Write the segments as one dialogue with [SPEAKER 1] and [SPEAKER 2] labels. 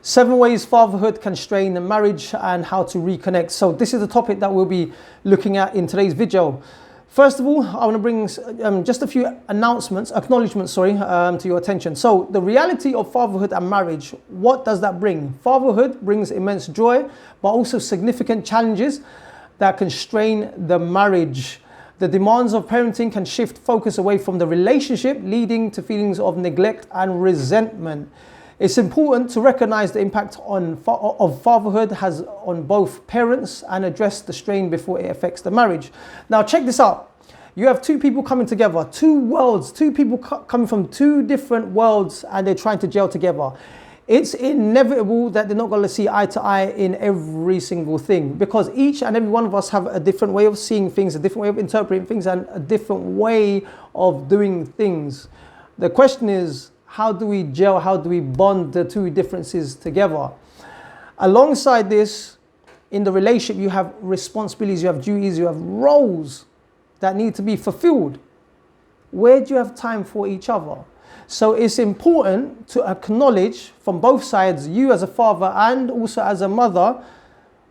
[SPEAKER 1] 7 ways fatherhood can strain a marriage and how to reconnect. So this is the topic that we'll be looking at in today's video. First of all, I want to bring just a few acknowledgements, to your attention. So the reality of fatherhood and marriage, what does that bring? Fatherhood brings immense joy, but also significant challenges that can strain the marriage. The demands of parenting can shift focus away from the relationship, leading to feelings of neglect and resentment. It's important to recognize the impact of fatherhood has on both parents and address the strain before it affects the marriage. Now, check this out. You have two people coming together, two worlds, two people coming from two different worlds, and they're trying to gel together. It's inevitable that they're not going to see eye to eye in every single thing, because each and every one of us have a different way of seeing things, a different way of interpreting things, and a different way of doing things. The question is, how do we gel? How do we bond the two differences together? Alongside this, in the relationship, you have responsibilities, you have duties, you have roles that need to be fulfilled. Where do you have time for each other? So it's important to acknowledge from both sides, you as a father and also as a mother,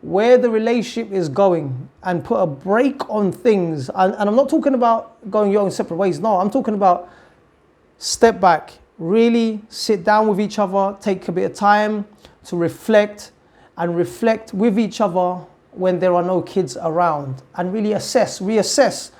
[SPEAKER 1] where the relationship is going, and put a break on things. And I'm not talking about going your own separate ways. No, I'm talking about step back. Really sit down with each other, take a bit of time to reflect with each other when there are no kids around, and really reassess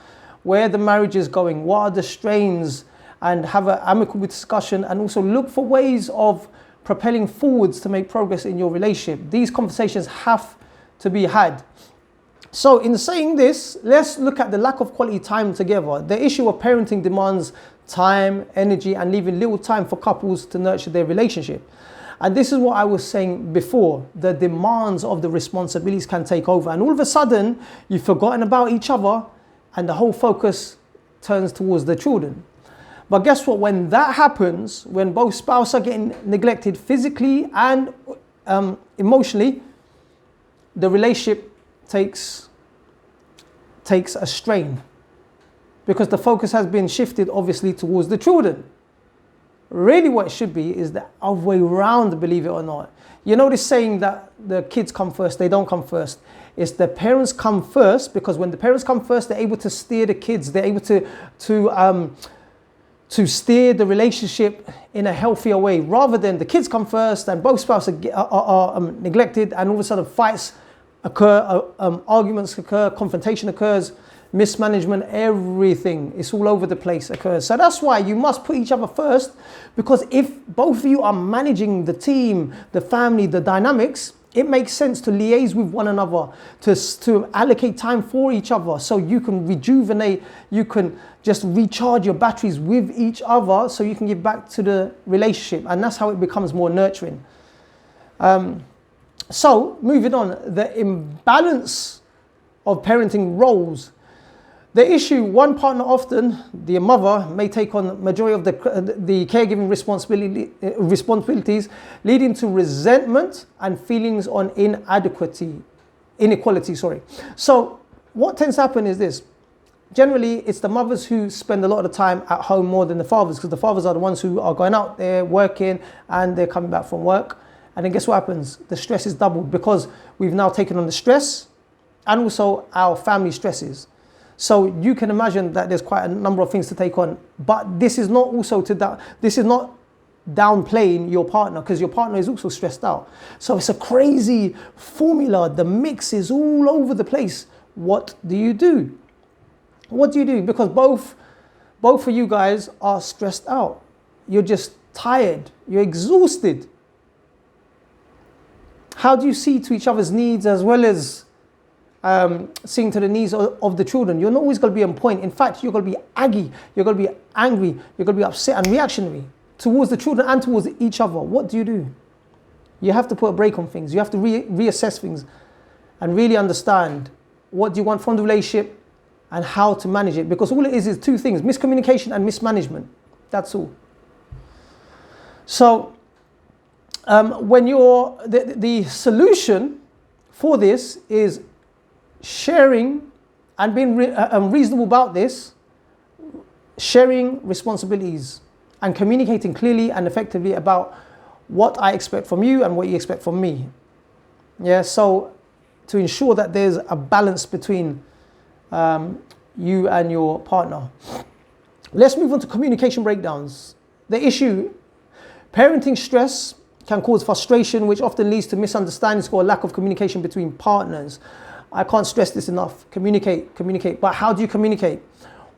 [SPEAKER 1] where the marriage is going, what are the strains, and have an amicable discussion, and also look for ways of propelling forwards to make progress in your relationship. These conversations have to be had. So in saying this, let's look at the lack of quality time together. The issue of parenting demands time, energy, and leaving little time for couples to nurture their relationship. And this is what I was saying before. The demands of the responsibilities can take over, and all of a sudden you've forgotten about each other and the whole focus turns towards the children. But guess what? When that happens, when both spouses are getting neglected physically and emotionally, the relationship takes a strain, because the focus has been shifted obviously towards the children. Really what it should be is the other way around, believe it or not. You know this saying that the kids come first, they don't come first. It's the parents come first, because when the parents come first, they're able to steer the kids, they're able to steer the relationship in a healthier way, rather than the kids come first and both spouses are neglected, and all of a sudden fights occur, arguments occur, confrontation occurs, mismanagement, everything. It's all over the place occurs. So that's why you must put each other first, because if both of you are managing the team, the family, the dynamics, it makes sense to liaise with one another, to allocate time for each other, so you can rejuvenate, you can just recharge your batteries with each other, so you can give back to the relationship, and that's how it becomes more nurturing. So moving on, the imbalance of parenting roles. The issue, one partner, often the mother, may take on the majority of the caregiving responsibilities, leading to resentment and feelings on inequality. So what tends to happen is this. Generally, it's the mothers who spend a lot of the time at home more than the fathers, because the fathers are the ones who are going out there working and they're coming back from work. And then guess what happens? The stress is doubled, because we've now taken on the stress and also our family stresses. So you can imagine that there's quite a number of things to take on. But this is not downplaying your partner, because your partner is also stressed out. So it's a crazy formula. The mix is all over the place. What do you do? What do you do? Because both of you guys are stressed out. You're just tired. You're exhausted. How do you see to each other's needs, as well as seeing to the needs of the children? You're not always going to be on point. In fact, you're going to be aggy, you're going to be angry, you're going to be upset and reactionary towards the children and towards each other. What do? You have to put a break on things. You have to reassess things and really understand what do you want from the relationship and how to manage it. Because all it is two things: miscommunication and mismanagement. That's all. So when the solution for this is sharing and being reasonable about this, sharing responsibilities and communicating clearly and effectively about what I expect from you and what you expect from me. Yeah, so to ensure that there's a balance between you and your partner. Let's move on to communication breakdowns. The issue, parenting stress can cause frustration, which often leads to misunderstandings or lack of communication between partners. I can't stress this enough. Communicate. But how do you communicate?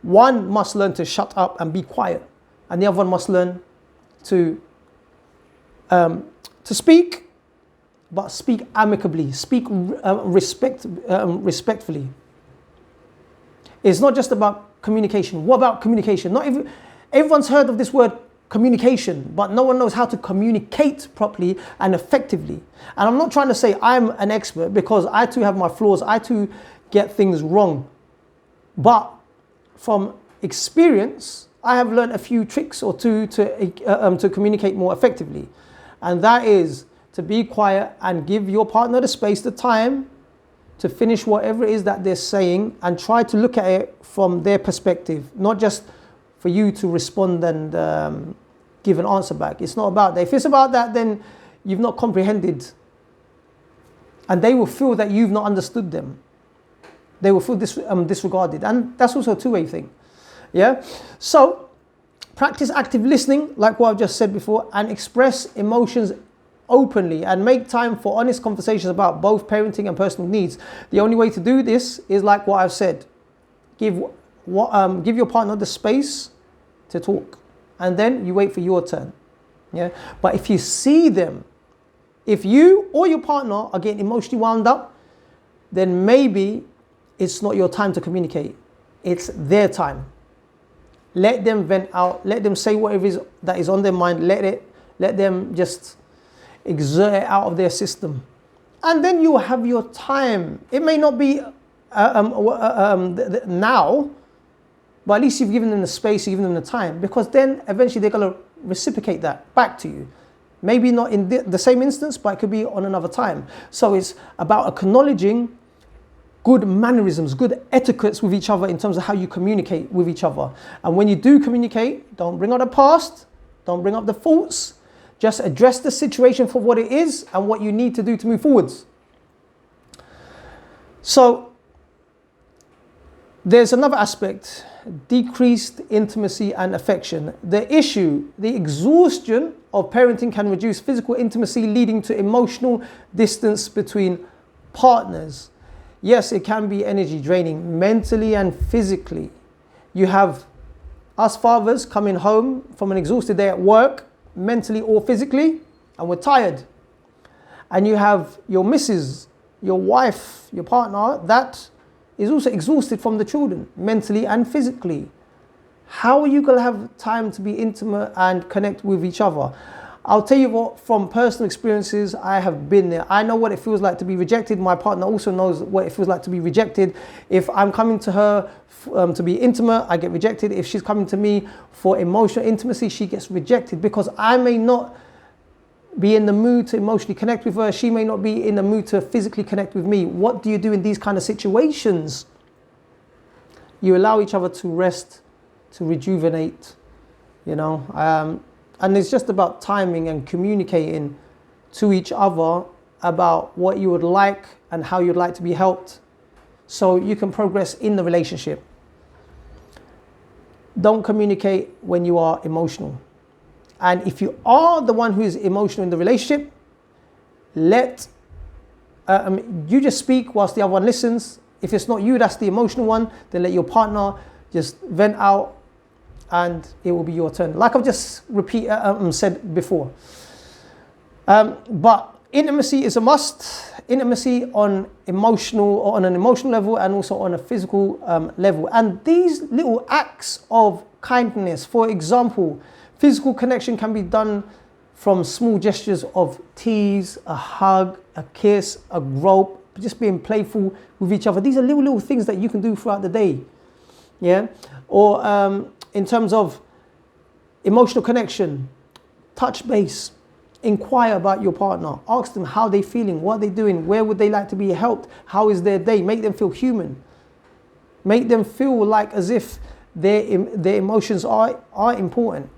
[SPEAKER 1] One must learn to shut up and be quiet, and the other one must learn to speak, but speak amicably, speak respectfully. It's not just about communication. What about communication? Everyone's heard of this word communication, but no one knows how to communicate properly and effectively. And I'm not trying to say I'm an expert, because I too have my flaws. I too get things wrong. But from experience, I have learned a few tricks or two to communicate more effectively. And that is to be quiet and give your partner the space, the time to finish whatever it is that they're saying, and try to look at it from their perspective, not just for you to respond and give an answer back. It's not about that. If it's about that, then you've not comprehended, and they will feel that you've not understood them. They will feel disregarded, and that's also a two-way thing. Yeah. So practice active listening, like what I've just said before, and express emotions openly, and make time for honest conversations about both parenting and personal needs. The only way to do this is like what I've said. Give your partner the space to talk, and then you wait for your turn. Yeah. But if you see them, if you or your partner are getting emotionally wound up, then maybe it's not your time to communicate. It's their time. Let them vent out. Let them say whatever is that is on their mind. Let them just exert it out of their system, and then you have your time. It may not be now, but at least you've given them the space, you've given them the time, because then eventually they're going to reciprocate that back to you. Maybe not in the same instance, but it could be on another time. So it's about acknowledging good mannerisms, good etiquettes with each other in terms of how you communicate with each other. And when you do communicate, don't bring up the past, don't bring up the faults. Just address the situation for what it is and what you need to do to move forwards. So there's another aspect, decreased intimacy and affection. The issue, the exhaustion of parenting can reduce physical intimacy, leading to emotional distance between partners. Yes, it can be energy draining mentally and physically. You have us fathers coming home from an exhausted day at work, mentally or physically, and we're tired. And you have your missus, your wife, your partner, that is also exhausted from the children, mentally and physically. How are you going to have time to be intimate and connect with each other? I'll tell you what, from personal experiences, I have been there. I know what it feels like to be rejected. My partner also knows what it feels like to be rejected. If I'm coming to her to be intimate, I get rejected. If she's coming to me for emotional intimacy, she gets rejected, because I may not be in the mood to emotionally connect with her. She may not be in the mood to physically connect with me. What do you do in these kind of situations? You allow each other to rest, to rejuvenate, and it's just about timing and communicating to each other about what you would like and how you'd like to be helped, so you can progress in the relationship. Don't communicate when you are emotional. And if you are the one who is emotional in the relationship, you just speak whilst the other one listens. If it's not you that's the emotional one, then let your partner just vent out, and it will be your turn. Like I've just said before. But intimacy is a must. Intimacy on an emotional level, and also on a physical level. And these little acts of kindness, for example, physical connection can be done from small gestures of tease, a hug, a kiss, a grope, just being playful with each other. These are little things that you can do throughout the day. Yeah. Or in terms of emotional connection, touch base, inquire about your partner, ask them how they're feeling, what they're doing, where would they like to be helped, how is their day, make them feel human, make them feel like as if their emotions are important.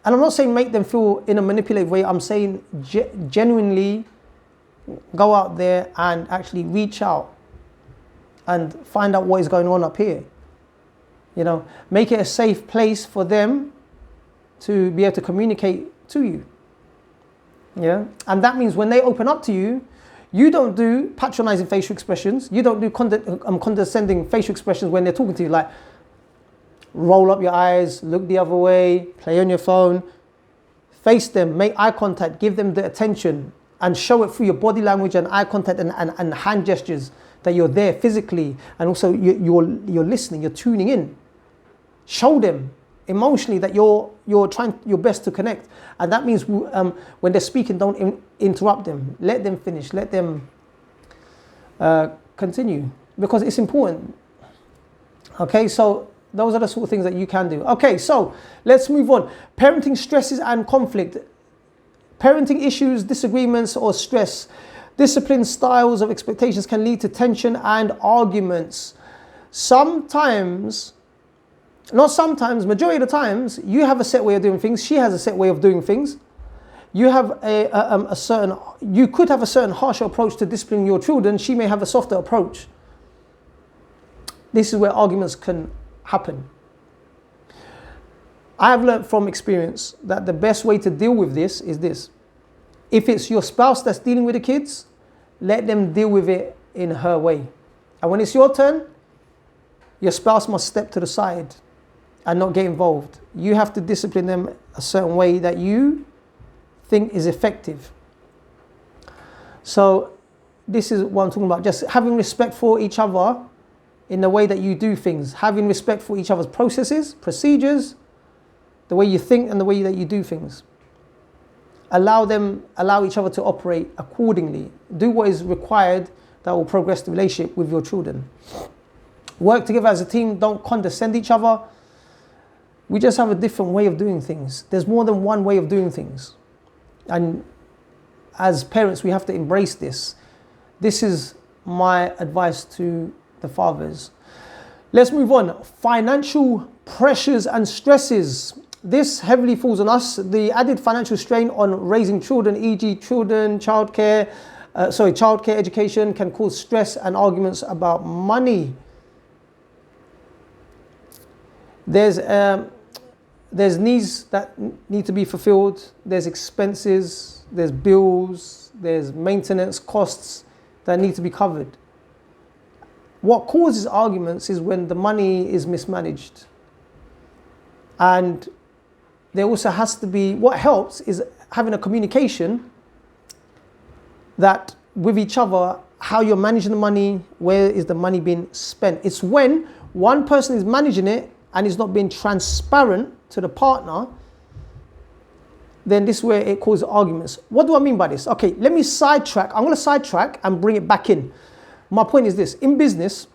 [SPEAKER 1] And I'm not saying make them feel in a manipulative way. I'm saying genuinely go out there and actually reach out and find out what is going on up here. You know, make it a safe place for them to be able to communicate to you. Yeah, and that means when they open up to you, you don't do patronizing facial expressions. You don't do condescending facial expressions when they're talking to you, like roll up your eyes, look the other way, play on your phone. Face them, make eye contact, give them the attention, and show it through your body language and eye contact and hand gestures that you're there physically, and also you're listening, you're tuning in. Show them emotionally that you're trying your best to connect, and that means when they're speaking, don't interrupt them. Let them finish. Let them continue, because it's important. Okay, so those are the sort of things that you can do. Okay, so let's move on. Parenting stresses and conflict. Parenting issues, disagreements, or stress. Discipline styles of expectations can lead to tension and arguments. Sometimes, not sometimes, majority of the times, you have a set way of doing things. She has a set way of doing things. You have you could have a certain harsher approach to disciplining your children. She may have a softer approach. This is where arguments can happen. I have learned from experience that the best way to deal with this is this. If it's your spouse that's dealing with the kids, let them deal with it in her way. And when it's your turn, your spouse must step to the side and not get involved. You have to discipline them a certain way that you think is effective. So this is what I'm talking about. Just having respect for each other in the way that you do things. Having respect for each other's processes, procedures, the way you think and the way that you do things. Allow each other to operate accordingly. Do what is required that will progress the relationship with your children. Work together as a team. Don't condescend each other. We just have a different way of doing things. There's more than one way of doing things. And as parents, we have to embrace this. This is my advice to the fathers. Let's move on. Financial pressures and stresses. This heavily falls on us. The added financial strain on raising children, e.g. childcare education, can cause stress and arguments about money. There's needs that need to be fulfilled. There's expenses, there's bills, there's maintenance costs that need to be covered. What causes arguments is when the money is mismanaged. And there also has to be, what helps is having a communication that with each other, how you're managing the money, where is the money being spent. It's when one person is managing it and is not being transparent to the partner, then this is where it causes arguments. What do I mean by this? Okay, let me sidetrack. I'm going to sidetrack and bring it back in. My point is this. In business,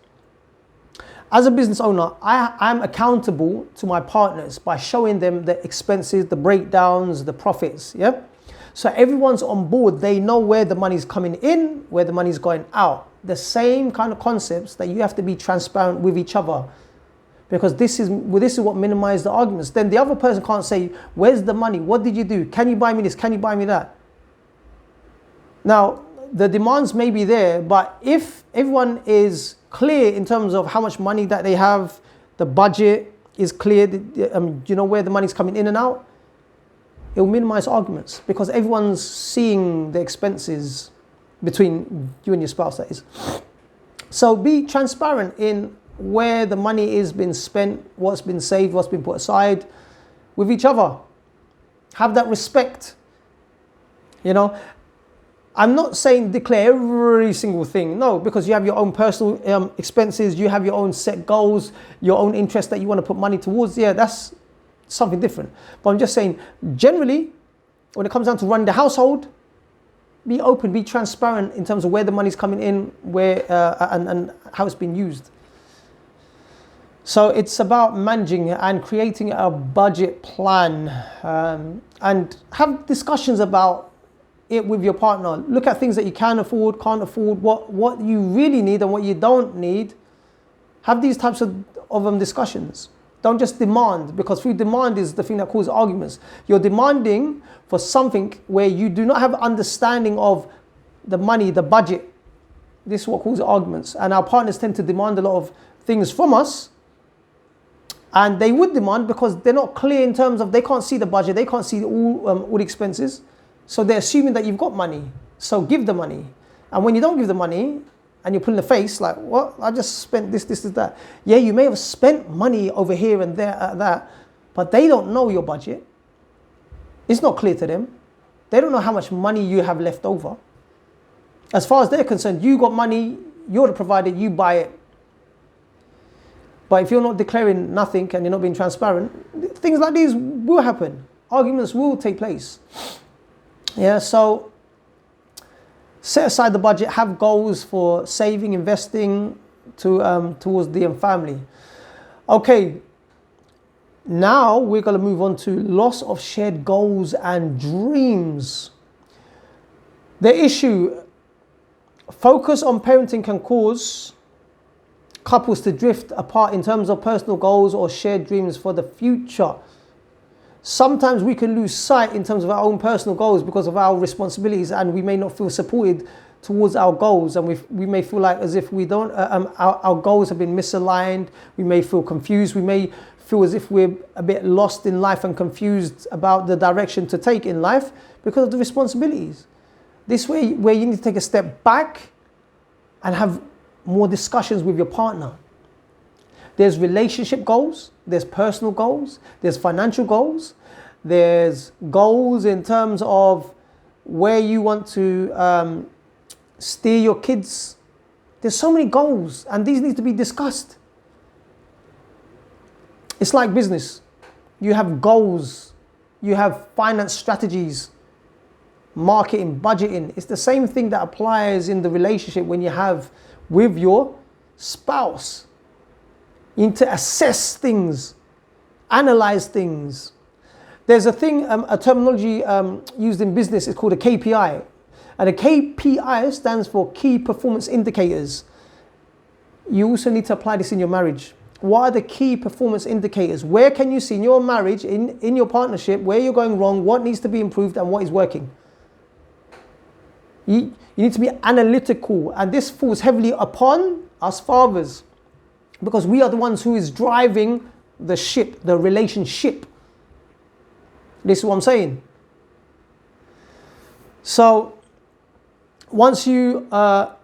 [SPEAKER 1] as a business owner, I'm accountable to my partners by showing them the expenses, the breakdowns, the profits. Yeah. So everyone's on board. They know where the money's coming in, where the money's going out. The same kind of concepts that you have to be transparent with each other. Because this is what minimizes the arguments. Then the other person can't say, where's the money? What did you do? Can you buy me this? Can you buy me that? Now, the demands may be there, but if everyone is clear in terms of how much money that they have, the budget is clear, you know where the money's coming in and out, it will minimize arguments because everyone's seeing the expenses between you and your spouse, that is. So be transparent in where the money is being spent, what's been saved, what's been put aside with each other. Have that respect. You know, I'm not saying declare every single thing. No, because you have your own personal expenses, you have your own set goals, your own interests that you want to put money towards. Yeah, that's something different. But I'm just saying, generally, when it comes down to running the household, be open, be transparent in terms of where the money's coming in, where and how it's been used. So it's about managing and creating a budget plan and have discussions about it with your partner. Look at things that you can afford, can't afford, what you really need and what you don't need. Have these types of discussions. Don't just demand, because through demand is the thing that causes arguments. You're demanding for something where you do not have understanding of the money, the budget. This is what causes arguments. And our partners tend to demand a lot of things from us. And they would demand because they're not clear in terms of, they can't see the budget, they can't see all the expenses. So they're assuming that you've got money. So give the money. And when you don't give the money, and you're pulling the face like, what? I just spent this, that. Yeah, you may have spent money over here and there at that, but they don't know your budget. It's not clear to them. They don't know how much money you have left over. As far as they're concerned, you got money, you're the provider, you buy it. But if you're not declaring nothing and you're not being transparent, things like these will happen. Arguments will take place. Yeah, so set aside the budget, have goals for saving, investing towards the family. Okay, now we're going to move on to loss of shared goals and dreams. The issue, focus on parenting can cause couples to drift apart in terms of personal goals or shared dreams for the future. Sometimes we can lose sight in terms of our own personal goals because of our responsibilities, and we may not feel supported towards our goals, and we may feel like as if we don't, our goals have been misaligned. We may feel confused. We may feel as if we're a bit lost in life and confused about the direction to take in life because of the responsibilities. This way, where you need to take a step back and have more discussions with your partner. There's relationship goals, there's personal goals, there's financial goals, there's goals in terms of where you want to steer your kids. There's so many goals, and these need to be discussed. It's like business. You have goals, you have finance strategies, marketing, budgeting. It's the same thing that applies in the relationship when you have with your spouse. You need to assess things, analyze things. There's a thing, a terminology used in business is called a KPI. And a KPI stands for key performance indicators. You also need to apply this in your marriage. What are the key performance indicators? Where can you see in your marriage, in your partnership, where you're going wrong, what needs to be improved and what is working? You need to be analytical, and this falls heavily upon us fathers, because we are the ones who is driving the ship, the relationship. This is what I'm saying. So once you are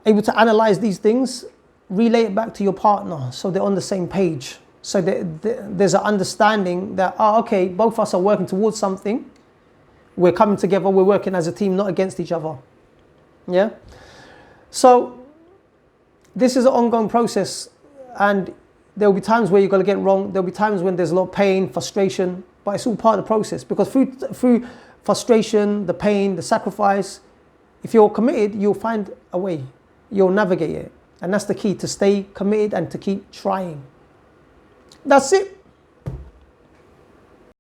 [SPEAKER 1] able to analyze these things, relay it back to your partner so they're on the same page. So there's an understanding that, okay, both of us are working towards something. We're coming together, we're working as a team, not against each other. Yeah? So this is an ongoing process, and there will be times where you're going to get it wrong. There'll be times when there's a lot of pain, frustration, but it's all part of the process, because through frustration, the pain, the sacrifice, if you're committed, you'll find a way. You'll navigate it. And that's the key, to stay committed and to keep trying. That's it.